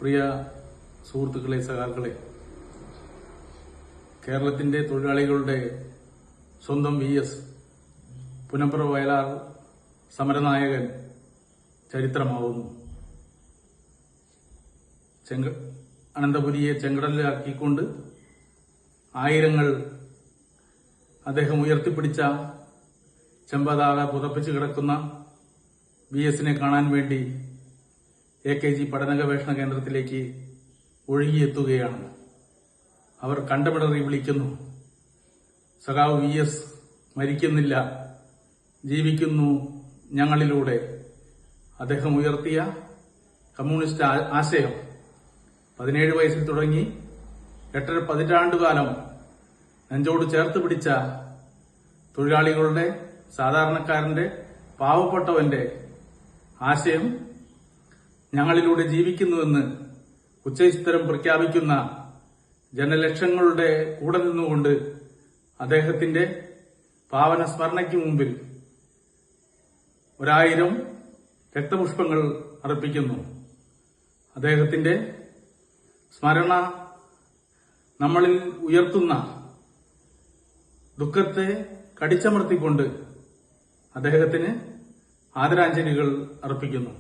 പ്രിയ സുഹൃത്തുക്കളെ, സഖാക്കളെ, കേരളത്തിന്റെ തൊഴിലാളികളുടെ സ്വന്തം VS പുന്നപ്ര വയലാർ സമരനായകൻ ചരിത്രമാവുന്നു. അനന്തപുരിയെ ചെങ്കടലിലാക്കിക്കൊണ്ട് ആയിരങ്ങൾ അദ്ദേഹം ഉയർത്തിപ്പിടിച്ച ചെമ്പതാക പുതപ്പിച്ചു കിടക്കുന്ന VSനെ കാണാൻ വേണ്ടി AKG പഠന ഗവേഷണ കേന്ദ്രത്തിലേക്ക് ഒഴുകിയെത്തുകയാണ്. അവർ കണ്ടപിടറി വിളിക്കുന്നു, സഖാവ് VS മരിക്കുന്നില്ല, ജീവിക്കുന്നു ഞങ്ങളിലൂടെ. അദ്ദേഹം ഉയർത്തിയ കമ്മ്യൂണിസ്റ്റ് ആശയം 17 വയസ്സിൽ തുടങ്ങി 8 പതിറ്റാണ്ടുകാലം നെഞ്ചോട് ചേർത്ത് പിടിച്ച തൊഴിലാളികളുടെ, സാധാരണക്കാരന്റെ, പാവപ്പെട്ടവന്റെ ആശയം ഞങ്ങളിലൂടെ ജീവിക്കുന്നുവെന്ന് ഉച്ചസ്ഥിരം പ്രഖ്യാപിക്കുന്ന ജനലക്ഷങ്ങളുടെ കൂടെ നിന്നുകൊണ്ട് അദ്ദേഹത്തിന്റെ പാവന സ്മരണയ്ക്ക് മുമ്പിൽ 1000 രക്തപുഷ്പങ്ങൾ അർപ്പിക്കുന്നു. അദ്ദേഹത്തിന്റെ സ്മരണ നമ്മളിൽ ഉയർത്തുന്ന ദുഃഖത്തെ കടിച്ചമർത്തിക്കൊണ്ട് അദ്ദേഹത്തിന് ആദരാഞ്ജലികൾ അർപ്പിക്കുന്നു.